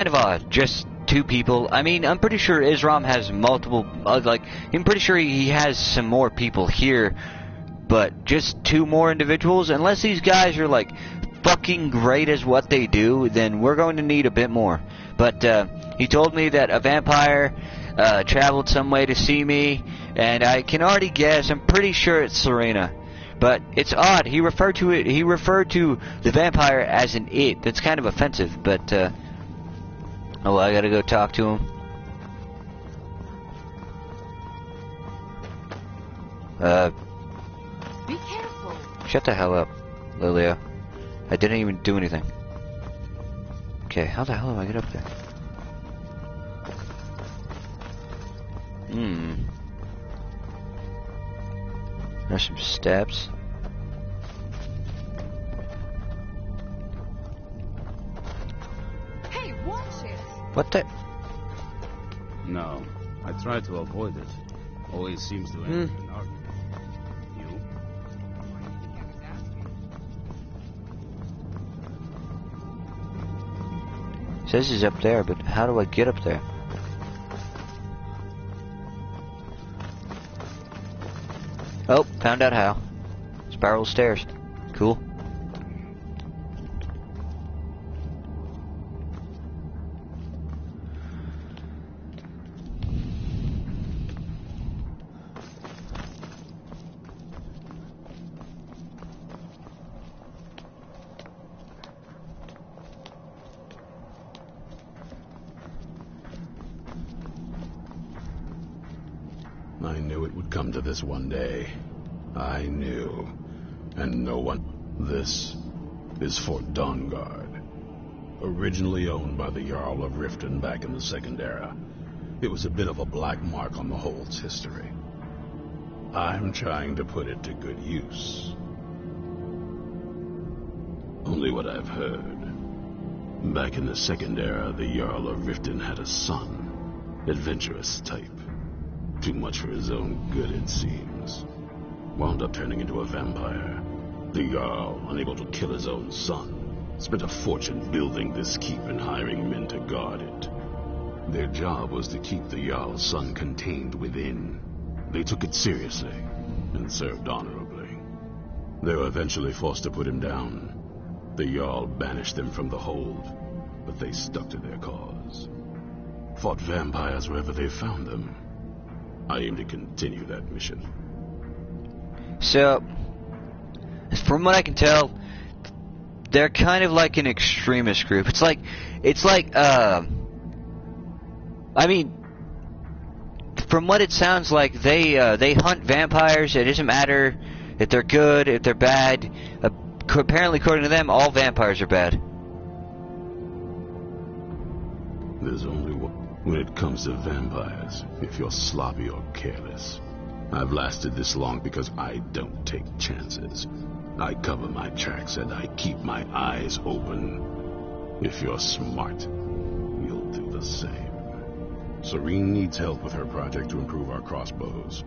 kind of odd. Just 2 people. I mean, I'm pretty sure Isram has multiple, like, I'm pretty sure he has some more people here, but just 2 more individuals? Unless these guys are, like, fucking great as what they do, then we're going to need a bit more. But, he told me that a vampire, traveled some way to see me, and I can already guess, I'm pretty sure it's Serena. But it's odd, he referred to the vampire as an it. That's kind of offensive, but, oh, I gotta go talk to him. Be careful. Shut the hell up, Lilia. I didn't even do anything. Okay, how the hell do I get up there? There's some steps. Hey, watch it. What the? No, I try to avoid it. Always seems to end in an argument. You? Says he's up there, but how do I get up there? Oh, found out how. Spiral stairs. Cool. I knew it would come to this one day. I knew. And no one... This is Fort Dawnguard. Originally owned by the Jarl of Riften back in the Second Era. It was a bit of a black mark on the Hold's history. I'm trying to put it to good use. Only what I've heard. Back in the Second Era, the Jarl of Riften had a son. Adventurous type. Too much for his own good, it seems. Wound up turning into a vampire. The Jarl, unable to kill his own son, spent a fortune building this keep and hiring men to guard it. Their job was to keep the Jarl's son contained within. They took it seriously and served honorably. They were eventually forced to put him down. The Jarl banished them from the Hold, but they stuck to their cause. Fought vampires wherever they found them. I aim to continue that mission. So, from what I can tell, they're kind of like an extremist group. It's like, I mean, from what it sounds like, they hunt vampires. It doesn't matter if they're good, if they're bad. Apparently, according to them, all vampires are bad. There's only one. When it comes to vampires, if you're sloppy or careless. I've lasted this long because I don't take chances. I cover my tracks and I keep my eyes open. If you're smart, you'll do the same. Serene needs help with her project to improve our crossbows.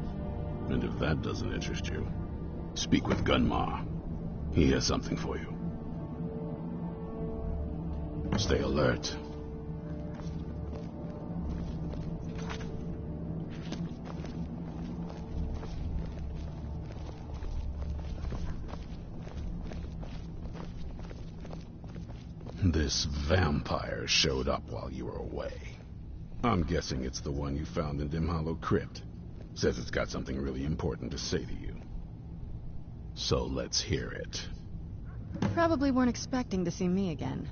And if that doesn't interest you, speak with Gunmar. He has something for you. Stay alert. This vampire showed up while you were away. I'm guessing it's the one you found in Dim Hollow Crypt. Says it's got something really important to say to you. So let's hear it. Probably weren't expecting to see me again.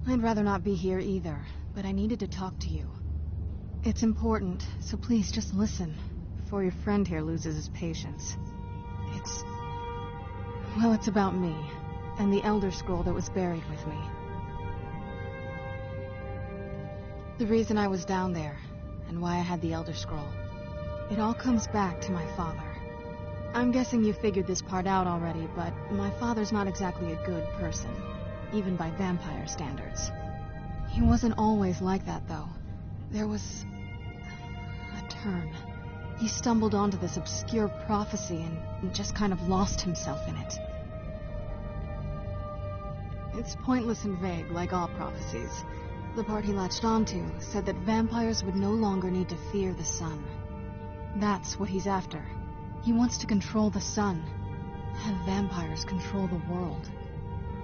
I'd rather not be here either, but I needed to talk to you. It's important, so please just listen, before your friend here loses his patience. Well, it's about me. And the Elder Scroll that was buried with me. The reason I was down there, and why I had the Elder Scroll. It all comes back to my father. I'm guessing you figured this part out already, but my father's not exactly a good person, even by vampire standards. He wasn't always like that, though. There was a turn. He stumbled onto this obscure prophecy and just kind of lost himself in it. It's pointless and vague, like all prophecies. The part he latched onto said that vampires would no longer need to fear the sun. That's what he's after. He wants to control the sun. Have vampires control the world.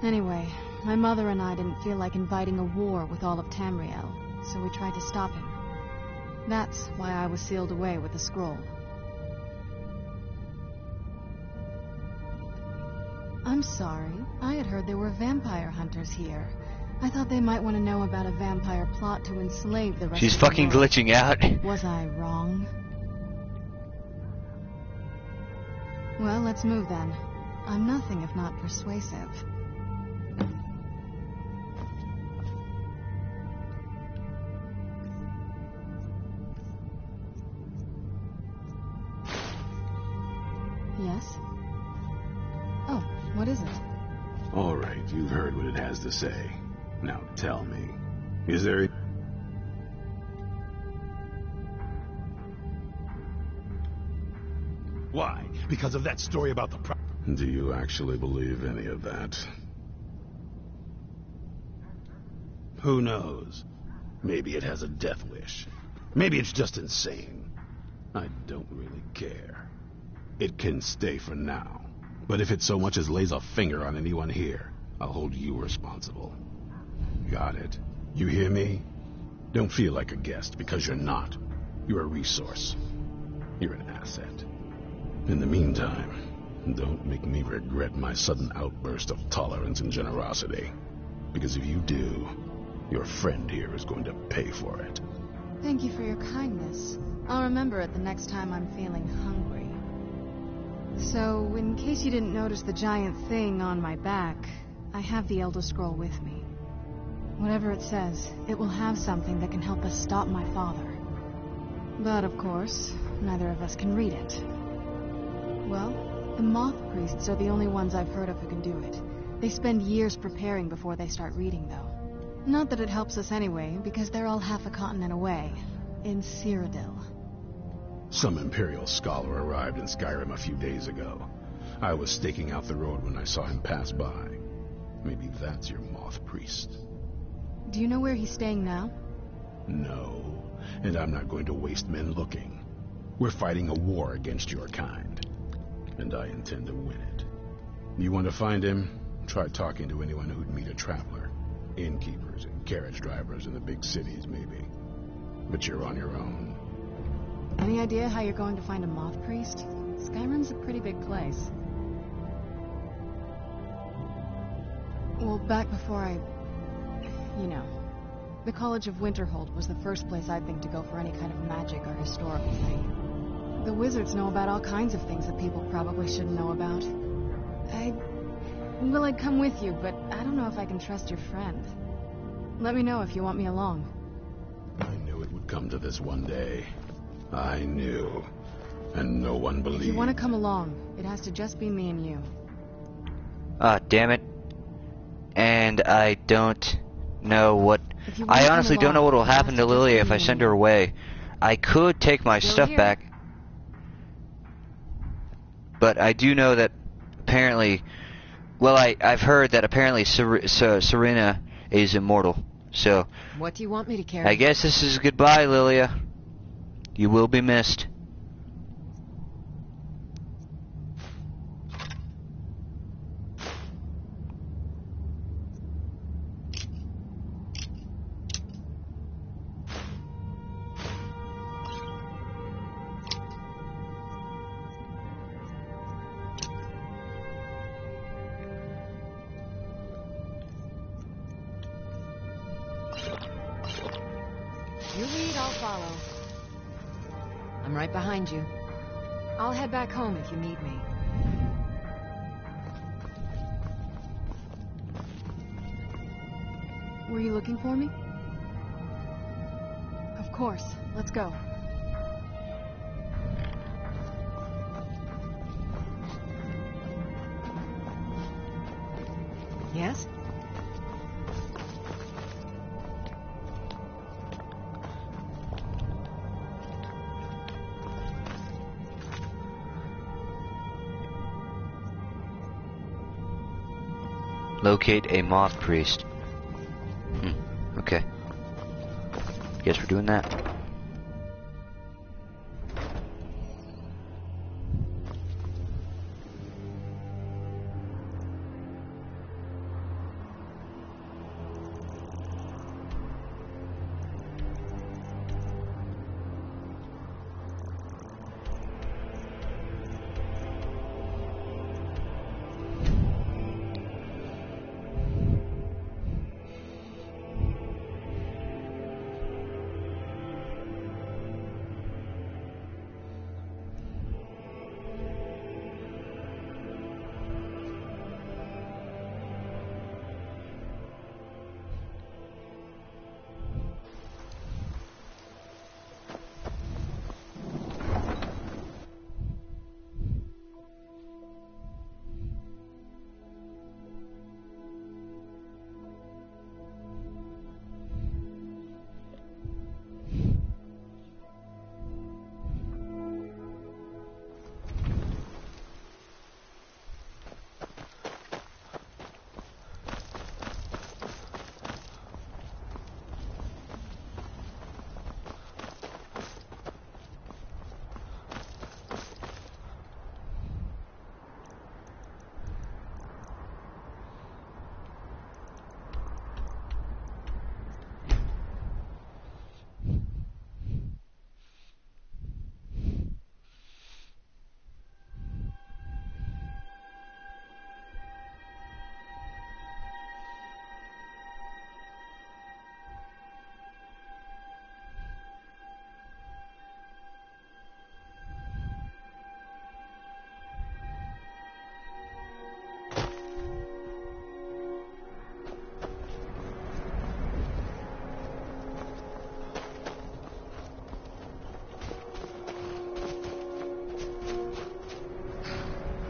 Anyway, my mother and I didn't feel like inviting a war with all of Tamriel, so we tried to stop him. That's why I was sealed away with the scroll. I'm sorry. I had heard there were vampire hunters here. I thought they might want to know about a vampire plot to enslave the rest She's of the fucking world. glitching out. Was I wrong? Well, let's move then. I'm nothing if not persuasive. Yes? Oh, what is it? All right, you've heard what it has to say. Now tell me, is there... Why? Because of that story about the Do you actually believe any of that? Who knows? Maybe it has a death wish. Maybe it's just insane. I don't really care. It can stay for now. But if it so much as lays a finger on anyone here, I'll hold you responsible. Got it? You hear me? Don't feel like a guest, because you're not. You're a resource. You're an asset. In the meantime, don't make me regret my sudden outburst of tolerance and generosity. Because if you do, your friend here is going to pay for it. Thank you for your kindness. I'll remember it the next time I'm feeling hungry. So, in case you didn't notice the giant thing on my back, I have the Elder Scroll with me. Whatever it says, it will have something that can help us stop my father. But, of course, neither of us can read it. Well, the Moth Priests are the only ones I've heard of who can do it. They spend years preparing before they start reading, though. Not that it helps us anyway, because they're all half a continent away, in Cyrodiil. Some Imperial scholar arrived in Skyrim a few days ago. I was staking out the road when I saw him pass by. Maybe that's your Moth Priest. Do you know where he's staying now? No, and I'm not going to waste men looking. We're fighting a war against your kind, and I intend to win it. You want to find him? Try talking to anyone who'd meet a traveler. Innkeepers and carriage drivers in the big cities, maybe. But you're on your own. Any idea how you're going to find a Moth Priest? Skyrim's a pretty big place. Well, back before the College of Winterhold was the first place I'd think to go for any kind of magic or historical thing. The wizards know about all kinds of things that people probably shouldn't know about. I'd come with you, but I don't know if I can trust your friend. Let me know if you want me along. I knew it would come to this one day. I knew. And no one believed. If you want to come along, it has to just be me and you. Ah, damn it. And I don't know what... I honestly don't know what will happen to Lilia if I send her away. I could take my stuff back. But I do know that apparently... Well, I've heard that apparently Serena is immortal. So... What do you want me to carry? I guess this is goodbye, Lilia. You will be missed. You lead, I'll follow. I'm right behind you. I'll head back home if you need me. Were you looking for me? Of course. Let's go. Yes? Locate a moth priest. Okay. Guess we're doing that.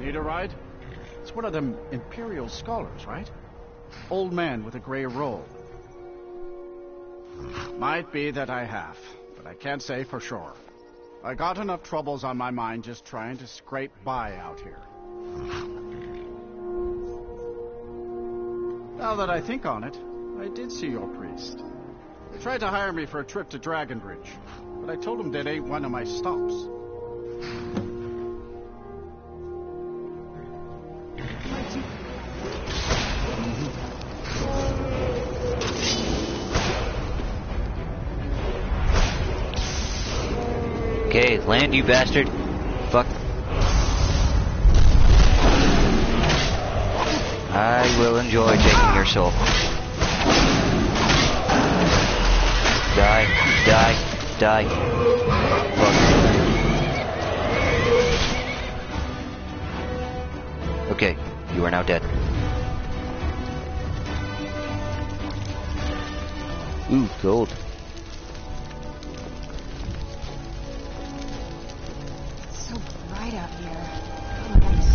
Need a ride? It's one of them Imperial scholars, right? Old man with a gray robe. Might be that I have, but I can't say for sure. I got enough troubles on my mind just trying to scrape by out here. Now that I think on it, I did see your priest. They tried to hire me for a trip to Dragonbridge, but I told them that ain't one of my stops. Okay, land, you bastard. Fuck. I will enjoy taking your soul. Die, die, die. Fuck. Okay, you are now dead. Ooh, gold. Out here. Nice.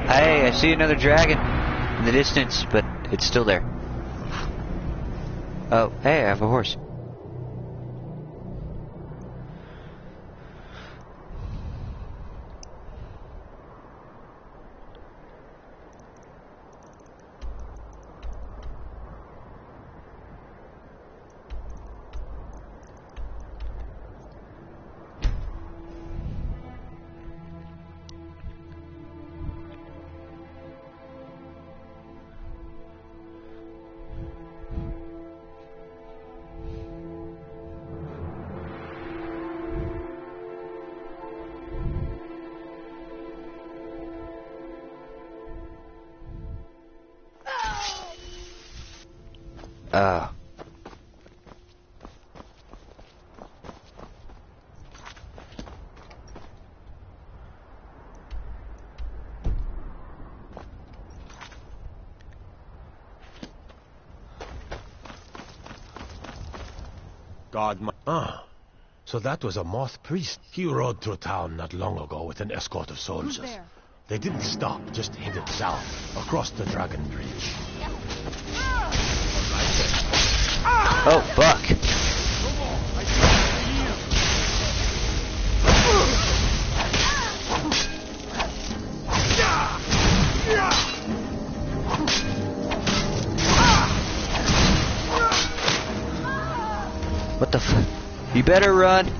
Hey, I see another dragon in the distance, but it's still there. Oh, hey, I have a horse. So that was a moth priest. He rode through town not long ago with an escort of soldiers. Who's there? They didn't stop, just headed south, across the Dragon Bridge. Oh, fuck. What the f... You better run.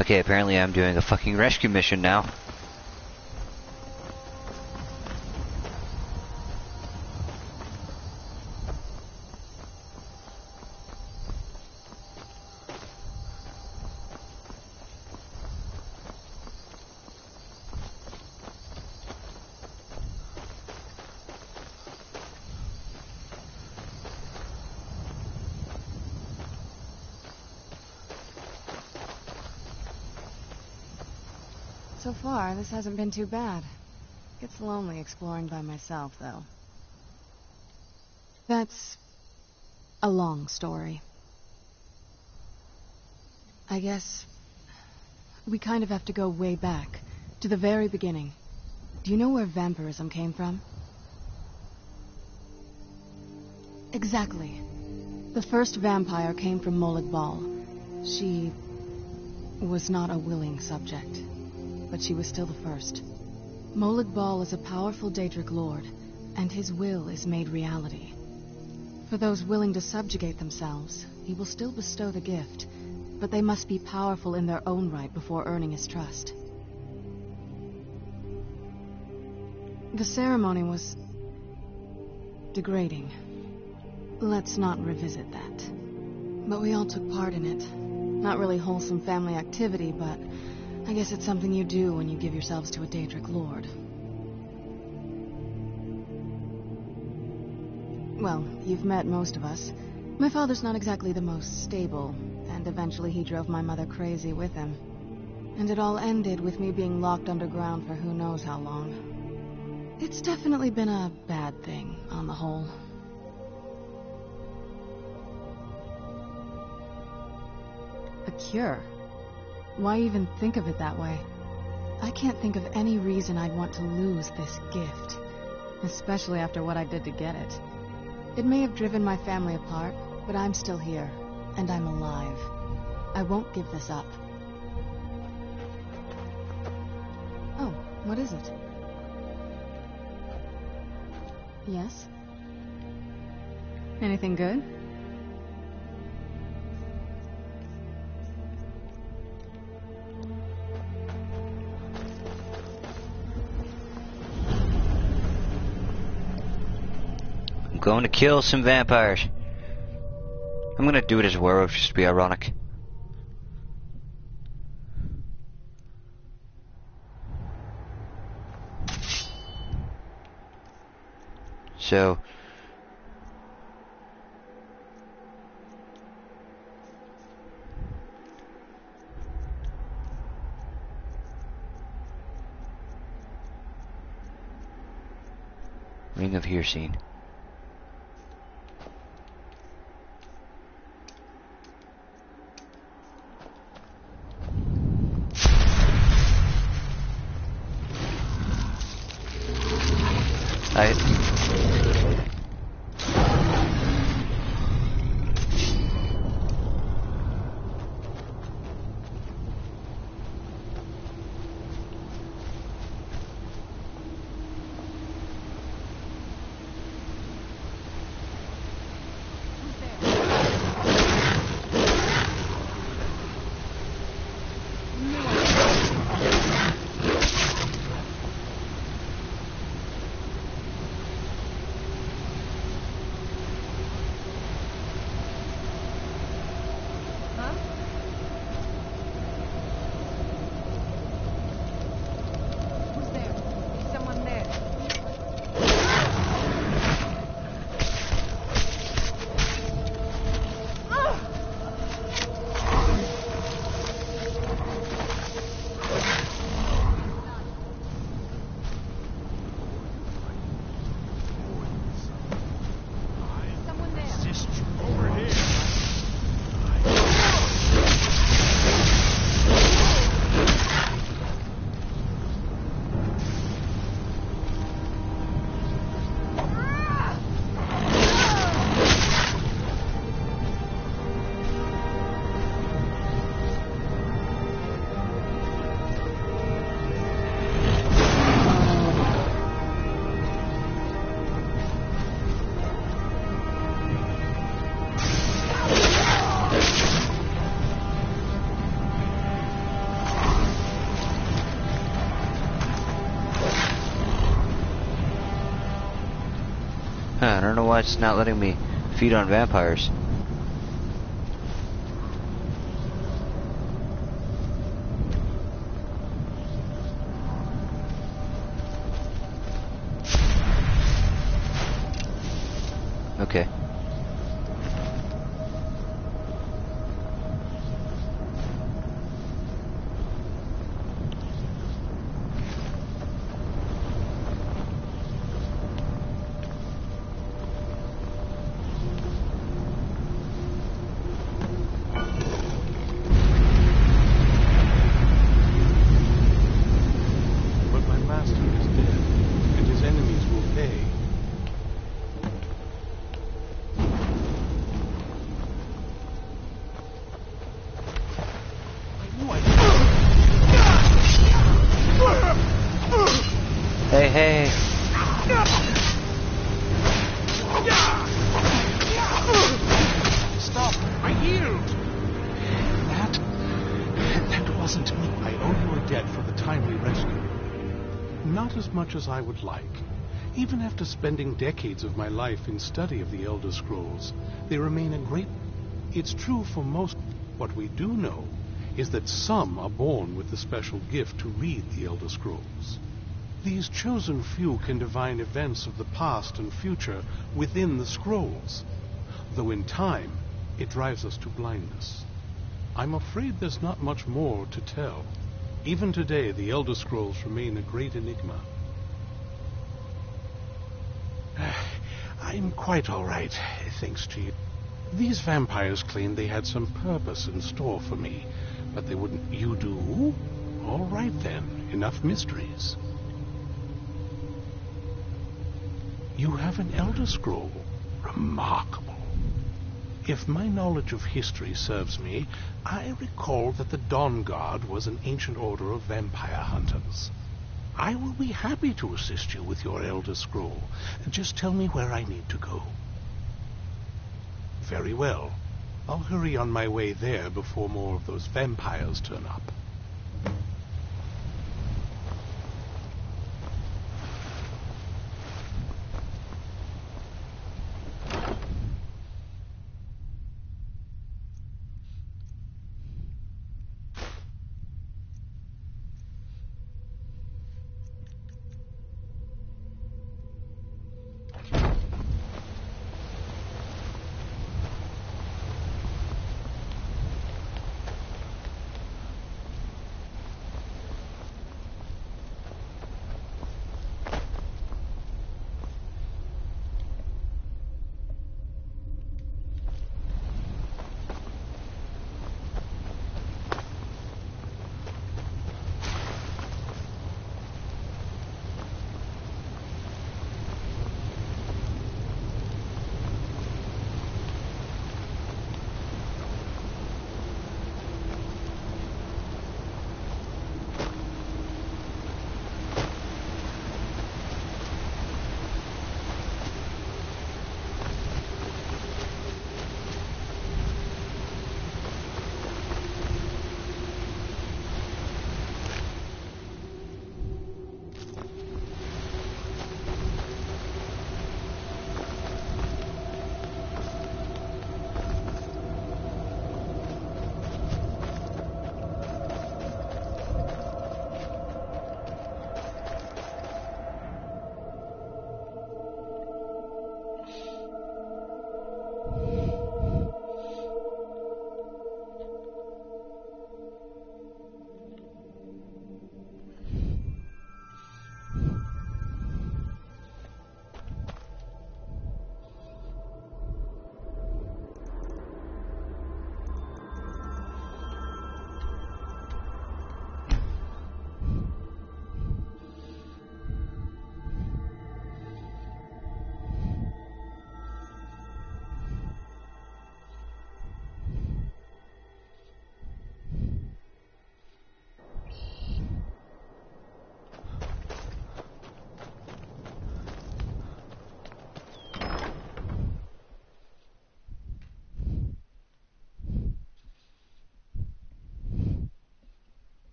Okay, apparently I'm doing a fucking rescue mission now. So far, this hasn't been too bad. Gets lonely exploring by myself, though. That's a long story. I guess we kind of have to go way back, to the very beginning. Do you know where vampirism came from? Exactly. The first vampire came from Molag Bal. She was not a willing subject, but she was still the first. Molag Bal is a powerful Daedric lord, and his will is made reality. For those willing to subjugate themselves, he will still bestow the gift, but they must be powerful in their own right before earning his trust. The ceremony was degrading. Let's not revisit that. But we all took part in it. Not really wholesome family activity, but I guess it's something you do when you give yourselves to a Daedric lord. Well, you've met most of us. My father's not exactly the most stable, and eventually he drove my mother crazy with him. And it all ended with me being locked underground for who knows how long. It's definitely been a bad thing, on the whole. A cure? Why even think of it that way? I can't think of any reason I'd want to lose this gift, especially after what I did to get it. It may have driven my family apart, but I'm still here, and I'm alive. I won't give this up. Oh, what is it? Yes? Anything good? going to kill some vampires. I'm gonna do it as a werewolf just to be ironic. So Ring of Hearseen. I don't know why it's not letting me feed on vampires. Okay. Hey. Stop! I yield! That wasn't me. I owe you a debt for the timely rescue. Not as much as I would like. Even after spending decades of my life in study of the Elder Scrolls, they remain a great... It's true for most. What we do know is that some are born with the special gift to read the Elder Scrolls. These chosen few can divine events of the past and future within the scrolls, though in time it drives us to blindness. I'm afraid there's not much more to tell. Even today, the Elder Scrolls remain a great enigma. I'm quite all right, thanks to you. These vampires claimed they had some purpose in store for me, but they wouldn't... You do? All right then, enough mysteries. You have an Elder Scroll. Remarkable. If my knowledge of history serves me, I recall that the Dawnguard was an ancient order of vampire hunters. I will be happy to assist you with your Elder Scroll. Just tell me where I need to go. Very well. I'll hurry on my way there before more of those vampires turn up.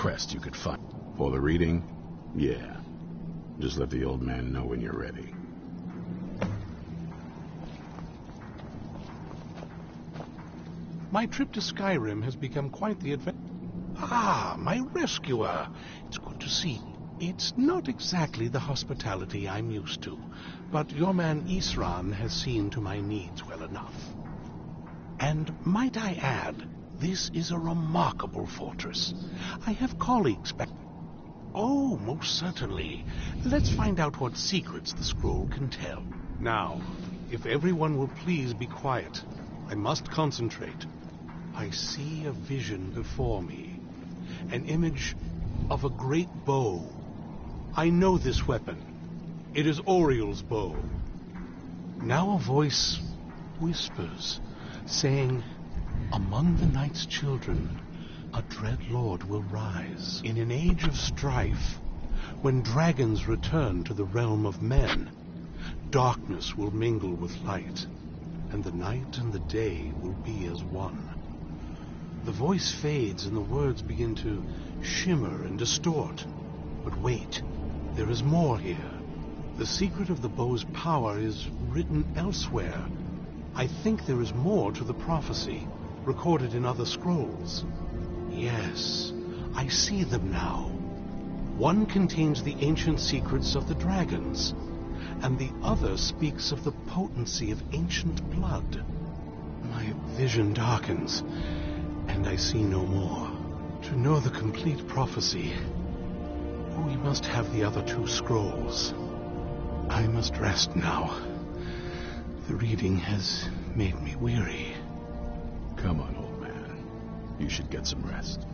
crest you could find. For the reading? Yeah. Just let the old man know when you're ready. My trip to Skyrim has become quite the adventure. Ah, my rescuer. It's good to see you. It's not exactly the hospitality I'm used to, but your man Isran has seen to my needs well enough. And might I add, this is a remarkable fortress. I have colleagues back... Oh, most certainly. Let's find out what secrets the scroll can tell. Now, if everyone will please be quiet, I must concentrate. I see a vision before me. An image of a great bow. I know this weapon. It is Oriel's bow. Now a voice whispers, saying, among the night's children, a dread lord will rise. In an age of strife, when dragons return to the realm of men, darkness will mingle with light, and the night and the day will be as one. The voice fades and the words begin to shimmer and distort. But wait, there is more here. The secret of the bow's power is written elsewhere. I think there is more to the prophecy, recorded in other scrolls. Yes, I see them now. One contains the ancient secrets of the dragons, and the other speaks of the potency of ancient blood. My vision darkens, and I see no more. To know the complete prophecy, we must have the other two scrolls. I must rest now. The reading has made me weary. Come on, old man. You should get some rest.